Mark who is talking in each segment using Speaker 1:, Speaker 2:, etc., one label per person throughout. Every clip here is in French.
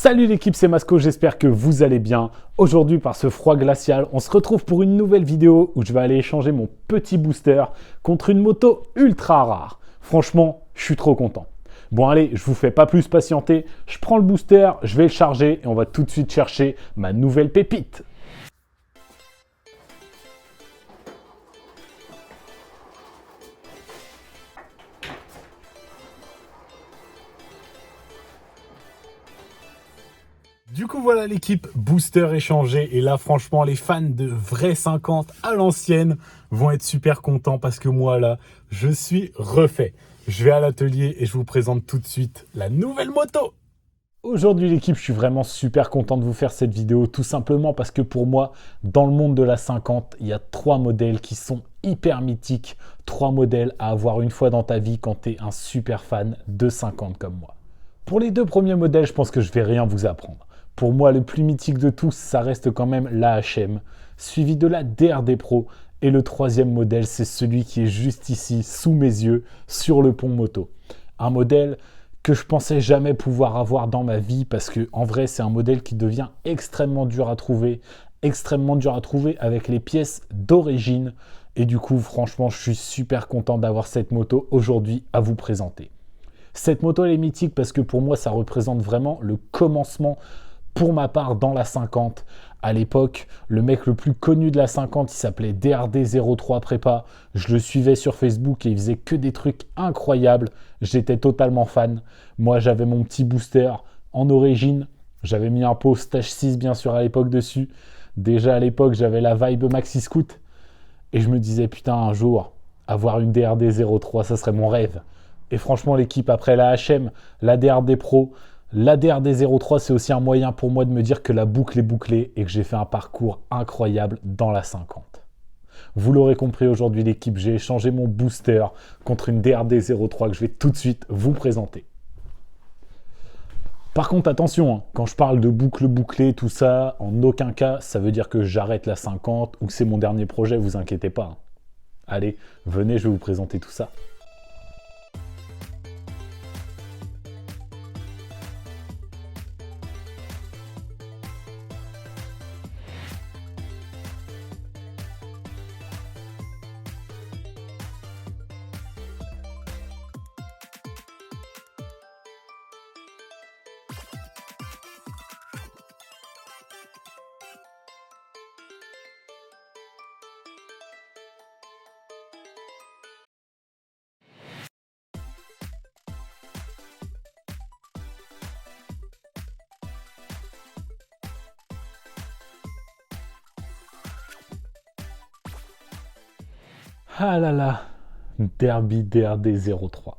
Speaker 1: Salut l'équipe, c'est Masco, j'espère que vous allez bien. Aujourd'hui, par ce froid glacial, on se retrouve pour une nouvelle vidéo où je vais aller échanger mon petit booster contre une moto ultra rare. Franchement, je suis trop content. Bon allez, je vous fais pas plus patienter, je prends le booster, je vais le charger et on va tout de suite chercher ma nouvelle pépite. Du coup, voilà l'équipe booster échangé. Et là, franchement, les fans de vrais 50 à l'ancienne vont être super contents parce que moi, là, je suis refait. Je vais à l'atelier et je vous présente tout de suite la nouvelle moto. Aujourd'hui, l'équipe, je suis vraiment super content de vous faire cette vidéo, tout simplement parce que pour moi, dans le monde de la 50, il y a 3 modèles qui sont hyper mythiques. 3 modèles à avoir une fois dans ta vie quand tu es un super fan de 50 comme moi. Pour les 2 premiers modèles, je pense que je vais rien vous apprendre. Pour moi, le plus mythique de tous, ça reste quand même la HM, suivi de la DRD Pro. Et le 3e modèle, c'est celui qui est juste ici, sous mes yeux, sur le pont moto. Un modèle que je pensais jamais pouvoir avoir dans ma vie parce que en vrai, c'est un modèle qui devient extrêmement dur à trouver avec les pièces d'origine. Et du coup, franchement, je suis super content d'avoir cette moto aujourd'hui à vous présenter. Cette moto, elle est mythique parce que pour moi, ça représente vraiment le commencement. Pour ma part, dans la 50, à l'époque, le mec le plus connu de la 50, il s'appelait DRD03 Prépa. Je le suivais sur Facebook et il faisait que des trucs incroyables. J'étais totalement fan. Moi, j'avais mon petit booster en origine. J'avais mis un pot Stage 6, bien sûr, à l'époque dessus. Déjà, à l'époque, j'avais la Vibe Maxi Scoot. Et je me disais, putain, un jour, avoir une DRD03, ça serait mon rêve. Et franchement, l'équipe, après la HM, la DRD Pro, la DRD03, c'est aussi un moyen pour moi de me dire que la boucle est bouclée et que j'ai fait un parcours incroyable dans la 50. Vous l'aurez compris aujourd'hui, l'équipe, j'ai échangé mon booster contre une DRD03 que je vais tout de suite vous présenter. Par contre, attention, quand je parle de boucle bouclée, tout ça, en aucun cas, ça veut dire que j'arrête la 50 ou que c'est mon dernier projet, vous inquiétez pas. Allez, venez, je vais vous présenter tout ça. Ah là là, Derby DRD03.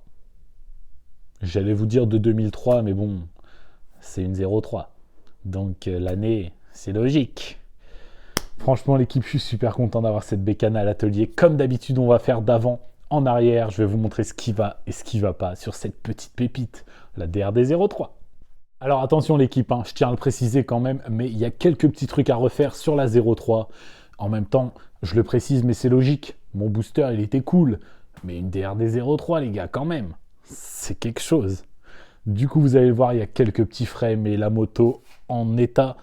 Speaker 1: J'allais vous dire de 2003, mais bon, c'est une 03. Donc l'année, c'est logique. Franchement, l'équipe, je suis super content d'avoir cette bécane à l'atelier. Comme d'habitude, on va faire d'avant en arrière. Je vais vous montrer ce qui va et ce qui ne va pas sur cette petite pépite, la DRD03. Alors attention l'équipe, je tiens à le préciser quand même, mais il y a quelques petits trucs à refaire sur la 03. En même temps, je le précise, mais c'est logique. Mon booster, il était cool. Mais une DRD03, les gars, quand même, c'est quelque chose. Du coup, vous allez le voir, il y a quelques petits frais, mais la moto, en état,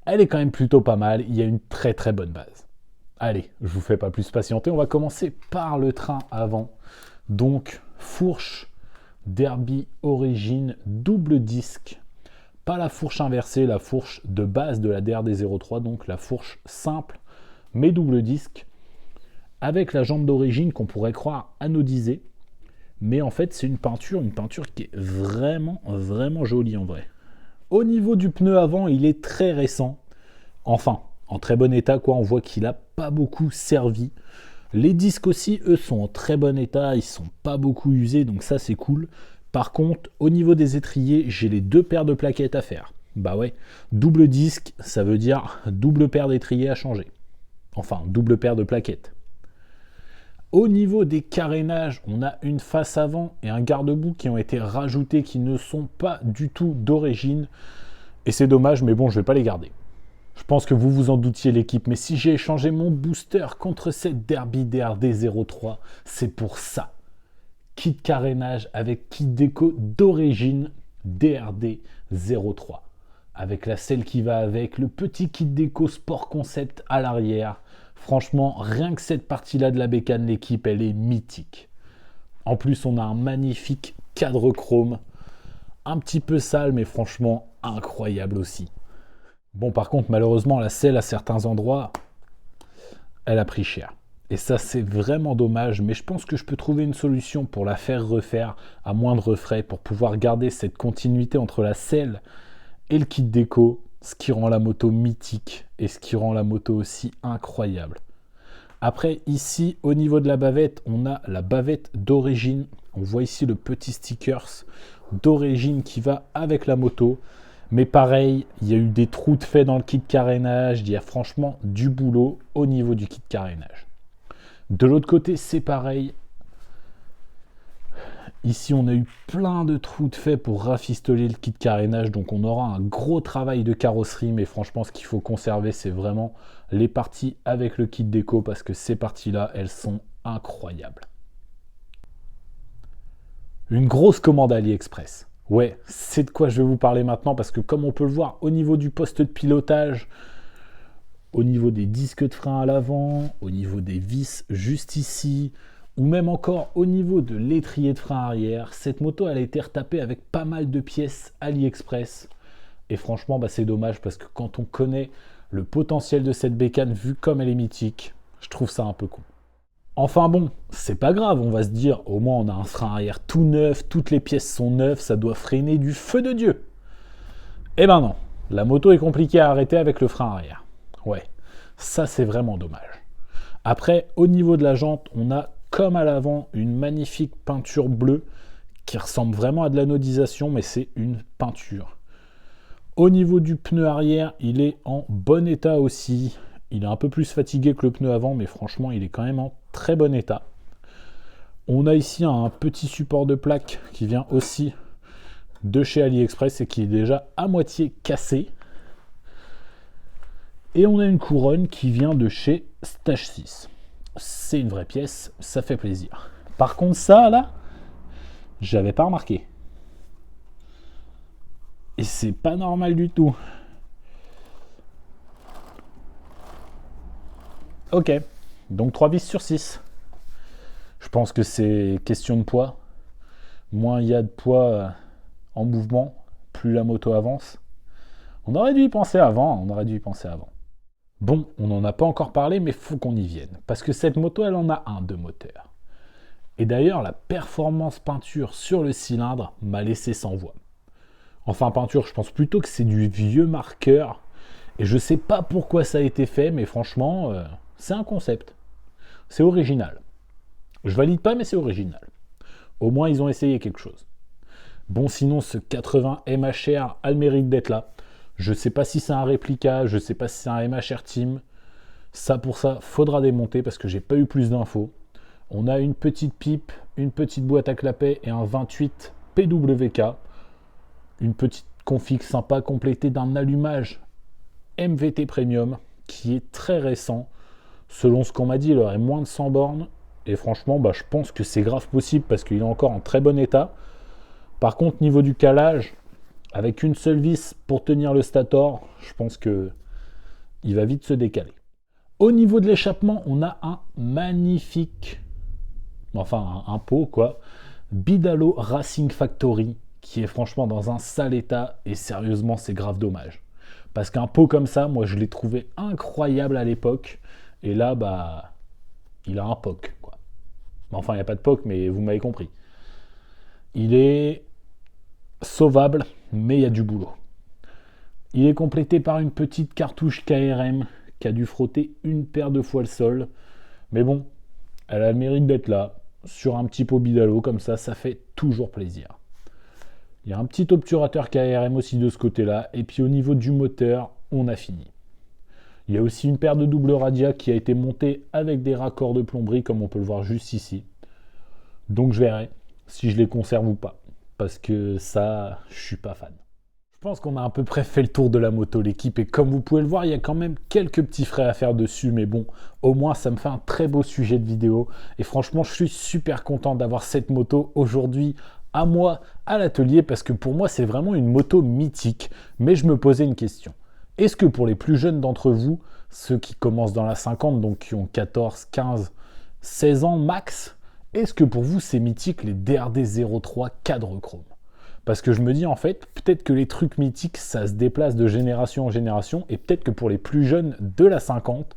Speaker 1: elle est quand même plutôt pas mal. Il y a une très très bonne base. Allez, je vous fais pas plus patienter. On va commencer par le train avant. Donc, fourche Derby Origine double disque. Pas la fourche inversée, la fourche de base de la DRD03, donc la fourche simple, mais double disque, avec la jambe d'origine qu'on pourrait croire anodisée, mais en fait c'est une peinture qui est vraiment, vraiment jolie en vrai. Au niveau du pneu avant, il est très récent, enfin, en très bon état quoi, on voit qu'il n'a pas beaucoup servi. Les disques aussi, eux, sont en très bon état, ils sont pas beaucoup usés, donc ça c'est cool. Par contre, au niveau des étriers, j'ai les 2 paires de plaquettes à faire. Bah ouais, double disque, ça veut dire double paire d'étriers à changer. Enfin, double paire de plaquettes. Au niveau des carénages, on a une face avant et un garde-boue qui ont été rajoutés, qui ne sont pas du tout d'origine. Et c'est dommage, mais bon, je ne vais pas les garder. Je pense que vous vous en doutiez l'équipe, mais si j'ai échangé mon booster contre cette Derby DRD03, c'est pour ça. Kit carénage avec kit déco d'origine DRD03. avec la selle qui va avec, le petit kit déco Sport Concept à l'arrière. Franchement, rien que cette partie-là de la bécane, l'équipe, elle est mythique. En plus, on a un magnifique cadre chrome, un petit peu sale, mais franchement incroyable aussi. Bon, par contre, malheureusement, la selle à certains endroits, elle a pris cher. Et ça, c'est vraiment dommage, mais je pense que je peux trouver une solution pour la faire refaire à moindre frais, pour pouvoir garder cette continuité entre la selle et le kit déco, ce qui rend la moto mythique et ce qui rend la moto aussi incroyable. Après, ici, au niveau de la bavette, on a la bavette d'origine. On voit ici le petit stickers d'origine qui va avec la moto. Mais pareil, il y a eu des trous de fait dans le kit carénage. Il y a franchement du boulot au niveau du kit carénage. De l'autre côté, c'est pareil. Ici, on a eu plein de trous de fait pour rafistoler le kit carénage. Donc, on aura un gros travail de carrosserie. Mais franchement, ce qu'il faut conserver, c'est vraiment les parties avec le kit déco. Parce que ces parties-là, elles sont incroyables. Une grosse commande AliExpress. Ouais, c'est de quoi je vais vous parler maintenant. Parce que comme on peut le voir, au niveau du poste de pilotage, au niveau des disques de frein à l'avant, au niveau des vis juste ici, ou même encore au niveau de l'étrier de frein arrière, cette moto elle a été retapée avec pas mal de pièces AliExpress. Et franchement, c'est dommage parce que quand on connaît le potentiel de cette bécane, vu comme elle est mythique, je trouve ça un peu con. Enfin bon, c'est pas grave, on va se dire, au moins on a un frein arrière tout neuf, toutes les pièces sont neuves, ça doit freiner du feu de Dieu. Eh ben non, la moto est compliquée à arrêter avec le frein arrière. Ouais, ça c'est vraiment dommage. Après, au niveau de la jante, on a comme à l'avant une magnifique peinture bleue qui ressemble vraiment à de l'anodisation, mais c'est une peinture. Au niveau du pneu arrière, il est en bon état aussi. Il est un peu plus fatigué que le pneu avant, mais franchement, il est quand même en très bon état. On a ici un petit support de plaque qui vient aussi de chez AliExpress et qui est déjà à moitié cassé. Et on a une couronne qui vient de chez Stage 6. C'est une vraie pièce, ça fait plaisir. Par contre, ça, là, j'avais pas remarqué. Et c'est pas normal du tout. Ok, donc 3 vis sur 6. Je pense que c'est question de poids. Moins il y a de poids en mouvement, plus la moto avance. On aurait dû y penser avant, Bon, on n'en a pas encore parlé, mais il faut qu'on y vienne. Parce que cette moto, elle en a un de moteur. Et d'ailleurs, la performance peinture sur le cylindre m'a laissé sans voix. Enfin, peinture, je pense plutôt que c'est du vieux marqueur. Et je sais pas pourquoi ça a été fait, mais franchement, c'est un concept. C'est original. Je valide pas, mais c'est original. Au moins, ils ont essayé quelque chose. Bon, sinon, ce 80 MHR a le mérite d'être là. Je ne sais pas si c'est un réplica, je ne sais pas si c'est un MHR Team. Ça, pour ça, faudra démonter parce que j'ai pas eu plus d'infos. On a une petite pipe, une petite boîte à clapet et un 28 PWK. Une petite config sympa complétée d'un allumage MVT Premium qui est très récent. Selon ce qu'on m'a dit, il aurait moins de 100 bornes. Et franchement, je pense que c'est grave possible parce qu'il est encore en très bon état. Par contre, niveau du calage, avec une seule vis pour tenir le stator, je pense que il va vite se décaler. Au niveau de l'échappement, on a un magnifique, un pot quoi, Bidalo Racing Factory, qui est franchement dans un sale état, et sérieusement, c'est grave dommage. Parce qu'un pot comme ça, moi je l'ai trouvé incroyable à l'époque, et là, il a un POC, quoi. Enfin, il n'y a pas de POC, mais vous m'avez compris. Il est sauvable, mais il y a du boulot. Il est complété par une petite cartouche KRM qui a dû frotter une paire de fois le sol. Mais bon, elle a le mérite d'être là, sur un petit pot Bidalo, comme ça fait toujours plaisir. Il y a un petit obturateur KRM aussi de ce côté-là, et puis au niveau du moteur, on a fini. Il y a aussi une paire de double radia qui a été montée avec des raccords de plomberie, comme on peut le voir juste ici. Donc je verrai si je les conserve ou pas. Parce que ça, je suis pas fan. Je pense qu'on a à peu près fait le tour de la moto, l'équipe. Et comme vous pouvez le voir, il y a quand même quelques petits frais à faire dessus. Mais bon, au moins, ça me fait un très beau sujet de vidéo. Et franchement, je suis super content d'avoir cette moto aujourd'hui à moi à l'atelier parce que pour moi c'est vraiment une moto mythique. Mais je me posais une question. Est-ce que pour les plus jeunes d'entre vous, ceux qui commencent dans la 50, donc qui ont 14, 15, 16 ans max, est-ce que pour vous c'est mythique les DRD 03 cadre chrome? Parce que je me dis en fait, peut-être que les trucs mythiques, ça se déplace de génération en génération, et peut-être que pour les plus jeunes de la 50,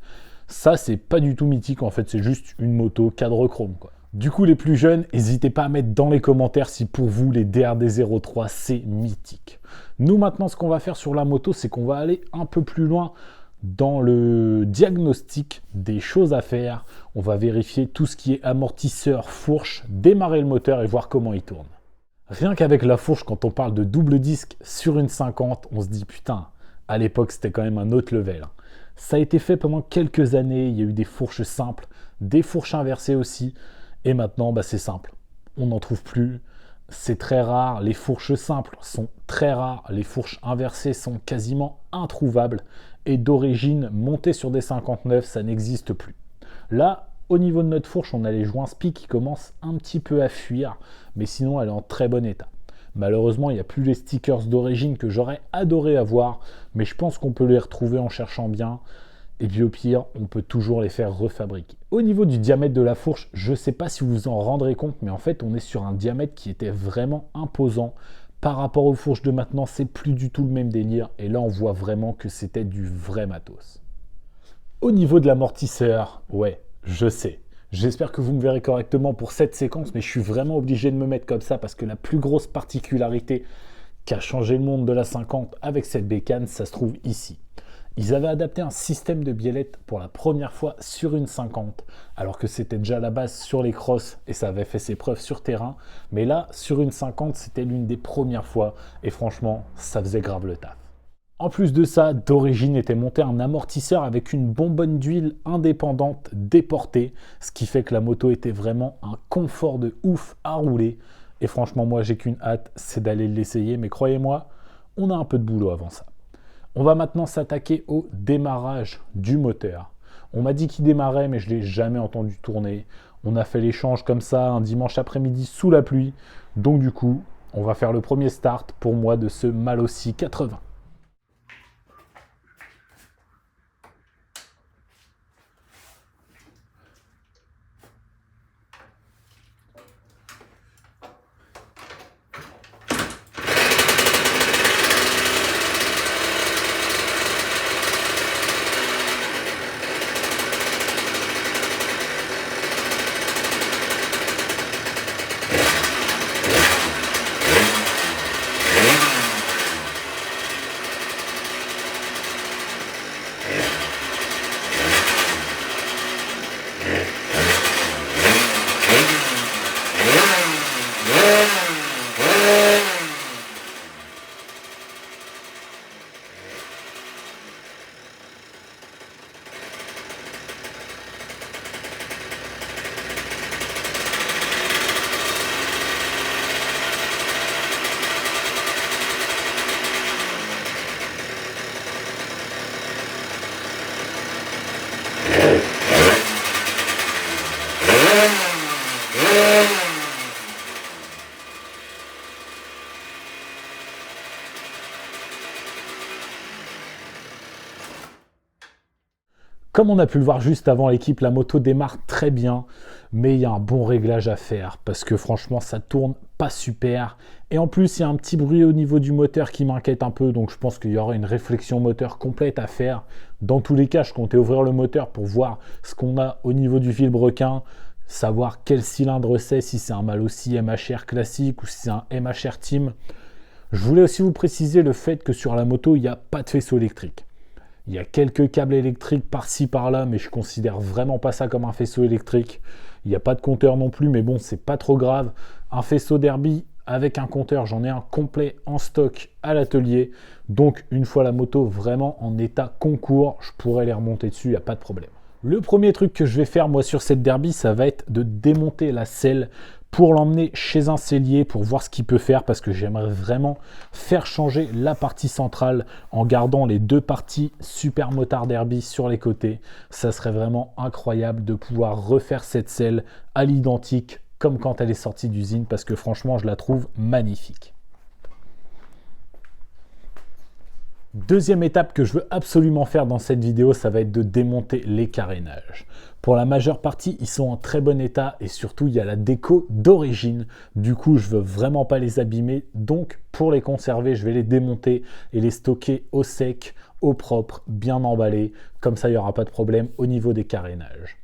Speaker 1: ça c'est pas du tout mythique, en fait c'est juste une moto cadre chrome quoi. Du coup les plus jeunes, n'hésitez pas à mettre dans les commentaires si pour vous les DRD 03 c'est mythique. Nous maintenant ce qu'on va faire sur la moto, c'est qu'on va aller un peu plus loin dans le diagnostic des choses à faire. On va vérifier tout ce qui est amortisseur, fourche, démarrer le moteur et voir comment il tourne. Rien qu'avec la fourche, quand on parle de double disque sur une 50, on se dit putain, à l'époque c'était quand même un autre level. Ça a été fait pendant quelques années, il y a eu des fourches simples, des fourches inversées aussi, et maintenant c'est simple. On n'en trouve plus, c'est très rare, les fourches simples sont très rares, les fourches inversées sont quasiment introuvables, et d'origine, monter sur des 59, ça n'existe plus. Là, au niveau de notre fourche, on a les joints spi qui commencent un petit peu à fuir, mais sinon elle est en très bon état. Malheureusement, il n'y a plus les stickers d'origine que j'aurais adoré avoir, mais je pense qu'on peut les retrouver en cherchant bien. Et puis au pire, on peut toujours les faire refabriquer. Au niveau du diamètre de la fourche, je ne sais pas si vous vous en rendrez compte, mais en fait, on est sur un diamètre qui était vraiment imposant. Par rapport aux fourches de maintenant, c'est plus du tout le même délire. Et là, on voit vraiment que c'était du vrai matos. Au niveau de l'amortisseur, ouais, je sais. J'espère que vous me verrez correctement pour cette séquence, mais je suis vraiment obligé de me mettre comme ça parce que la plus grosse particularité qui a changé le monde de la 50 avec cette bécane, ça se trouve ici. Ils avaient adapté un système de biellette pour la première fois sur une 50, alors que c'était déjà la base sur les crosses et ça avait fait ses preuves sur terrain. Mais là, sur une 50, c'était l'une des premières fois et franchement, ça faisait grave le taf. En plus de ça, d'origine était monté un amortisseur avec une bonbonne d'huile indépendante déportée, ce qui fait que la moto était vraiment un confort de ouf à rouler. Et franchement, moi, j'ai qu'une hâte, c'est d'aller l'essayer, mais croyez-moi, on a un peu de boulot avant ça. On va maintenant s'attaquer au démarrage du moteur. On m'a dit qu'il démarrait, mais je ne l'ai jamais entendu tourner. On a fait l'échange comme ça un dimanche après-midi sous la pluie. Donc du coup, on va faire le premier start pour moi de ce Malossi 80. Comme on a pu le voir juste avant l'équipe, la moto démarre très bien, mais il y a un bon réglage à faire parce que franchement, ça tourne pas super. Et en plus, il y a un petit bruit au niveau du moteur qui m'inquiète un peu, donc je pense qu'il y aura une réflexion moteur complète à faire. Dans tous les cas, je comptais ouvrir le moteur pour voir ce qu'on a au niveau du vilebrequin, savoir quel cylindre c'est, si c'est un Malossi MHR classique ou si c'est un MHR Team. Je voulais aussi vous préciser le fait que sur la moto, il n'y a pas de faisceau électrique. Il y a quelques câbles électriques par-ci par-là, mais je considère vraiment pas ça comme un faisceau électrique. Il n'y a pas de compteur non plus, mais bon, c'est pas trop grave. Un faisceau Derby avec un compteur, j'en ai un complet en stock à l'atelier. Donc, une fois la moto vraiment en état concours, je pourrais les remonter dessus, il n'y a pas de problème. Le premier truc que je vais faire, moi, sur cette Derby, ça va être de démonter la selle pour l'emmener chez un sellier pour voir ce qu'il peut faire parce que j'aimerais vraiment faire changer la partie centrale en gardant les deux parties Super Motard Derby sur les côtés. Ça serait vraiment incroyable de pouvoir refaire cette selle à l'identique comme quand elle est sortie d'usine parce que franchement, je la trouve magnifique. Deuxième étape que je veux absolument faire dans cette vidéo, ça va être de démonter les carénages. Pour la majeure partie, ils sont en très bon état et surtout, il y a la déco d'origine. Du coup, je veux vraiment pas les abîmer. Donc, pour les conserver, je vais les démonter et les stocker au sec, au propre, bien emballés. Comme ça, il n'y aura pas de problème au niveau des carénages.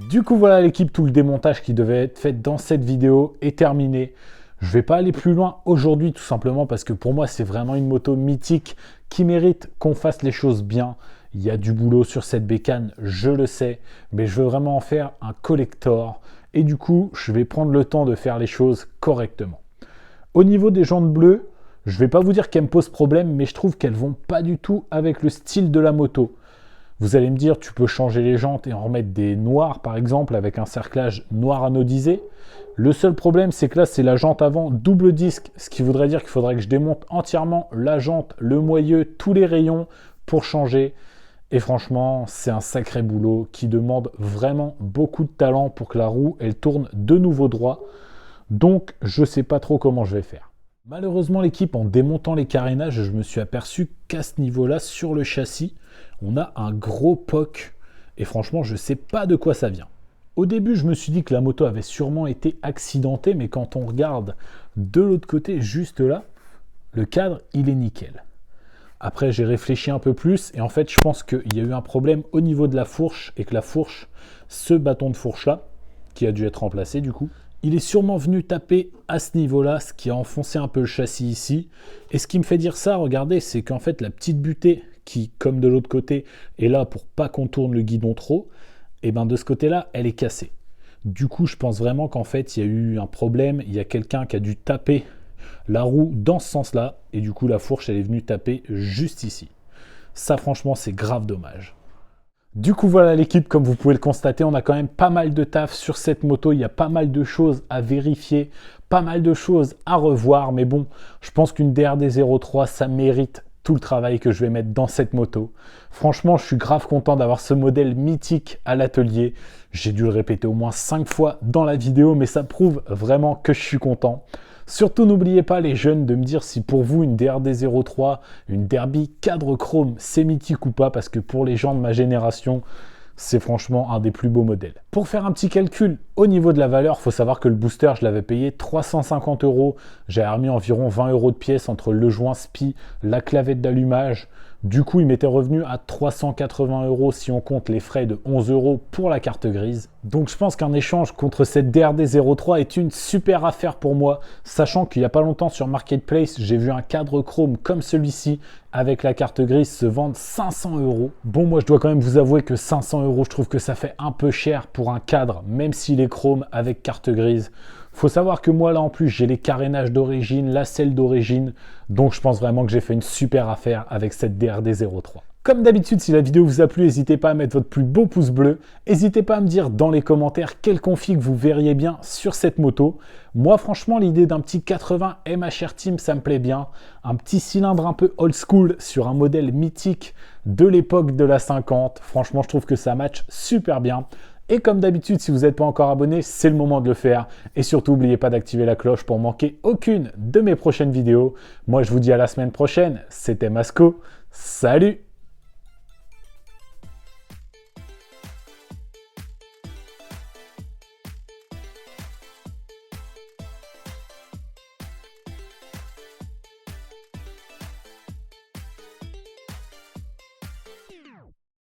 Speaker 1: Du coup, voilà l'équipe, tout le démontage qui devait être fait dans cette vidéo est terminé. Je ne vais pas aller plus loin aujourd'hui, tout simplement parce que pour moi, c'est vraiment une moto mythique qui mérite qu'on fasse les choses bien. Il y a du boulot sur cette bécane, je le sais, mais je veux vraiment en faire un collector. Et du coup, je vais prendre le temps de faire les choses correctement. Au niveau des jantes bleues, je ne vais pas vous dire qu'elles me posent problème, mais je trouve qu'elles ne vont pas du tout avec le style de la moto. Vous allez me dire, tu peux changer les jantes et en remettre des noires, par exemple, avec un cerclage noir anodisé. Le seul problème, c'est que là, c'est la jante avant double disque, ce qui voudrait dire qu'il faudrait que je démonte entièrement la jante, le moyeu, tous les rayons pour changer. Et franchement, c'est un sacré boulot qui demande vraiment beaucoup de talent pour que la roue, elle tourne de nouveau droit. Donc, je ne sais pas trop comment je vais faire. Malheureusement, l'équipe, en démontant les carénages, je me suis aperçu qu'à ce niveau-là, sur le châssis, on a un gros POC. Et franchement, je ne sais pas de quoi ça vient. Au début, je me suis dit que la moto avait sûrement été accidentée, mais quand on regarde de l'autre côté, juste là, le cadre, il est nickel. Après, j'ai réfléchi un peu plus, et en fait, je pense qu'il y a eu un problème au niveau de la fourche, et que la fourche, ce bâton de fourche-là, qui a dû être remplacé du coup, il est sûrement venu taper à ce niveau-là, ce qui a enfoncé un peu le châssis ici. Et ce qui me fait dire ça, regardez, c'est qu'en fait, la petite butée qui, comme de l'autre côté, est là pour pas qu'on tourne le guidon trop, et bien de ce côté-là, elle est cassée. Du coup, je pense vraiment qu'en fait, il y a eu un problème, il y a quelqu'un qui a dû taper la roue dans ce sens-là, et du coup, la fourche, elle est venue taper juste ici. Ça, franchement, c'est grave dommage. Du coup, voilà l'équipe, comme vous pouvez le constater, on a quand même pas mal de taf sur cette moto. Il y a pas mal de choses à vérifier, pas mal de choses à revoir. Mais bon, je pense qu'une DRD 03, ça mérite tout le travail que je vais mettre dans cette moto. Franchement, je suis grave content d'avoir ce modèle mythique à l'atelier. J'ai dû le répéter au moins 5 fois dans la vidéo, mais ça prouve vraiment que je suis content. Surtout, n'oubliez pas les jeunes de me dire si pour vous une DRD 03, une Derby cadre chrome, c'est mythique ou pas, parce que pour les gens de ma génération, c'est franchement un des plus beaux modèles. Pour faire un petit calcul au niveau de la valeur, il faut savoir que le booster, je l'avais payé 350 €. J'ai remis environ 20 € de pièce entre le joint SPI, la clavette d'allumage. Du coup, il m'était revenu à 380 € si on compte les frais de 11 € pour la carte grise. Donc je pense qu'un échange contre cette DRD 03 est une super affaire pour moi, sachant qu'il n'y a pas longtemps sur Marketplace, j'ai vu un cadre chrome comme celui-ci avec la carte grise se vendre 500 €. Bon, moi je dois quand même vous avouer que 500 €, je trouve que ça fait un peu cher pour un cadre, même s'il est chrome avec carte grise. Faut savoir que moi là en plus j'ai les carénages d'origine, la selle d'origine, donc je pense vraiment que j'ai fait une super affaire avec cette DRD 03. Comme d'habitude, si la vidéo vous a plu, n'hésitez pas à mettre votre plus beau pouce bleu. N'hésitez pas à me dire dans les commentaires quel config vous verriez bien sur cette moto. Moi franchement, l'idée d'un petit 80 MHR Team, ça me plaît bien. Un petit cylindre un peu old school sur un modèle mythique de l'époque de la 50. Franchement, je trouve que ça match super bien. Et comme d'habitude, si vous n'êtes pas encore abonné, c'est le moment de le faire. Et surtout, n'oubliez pas d'activer la cloche pour manquer aucune de mes prochaines vidéos. Moi, je vous dis à la semaine prochaine. C'était Masco. Salut!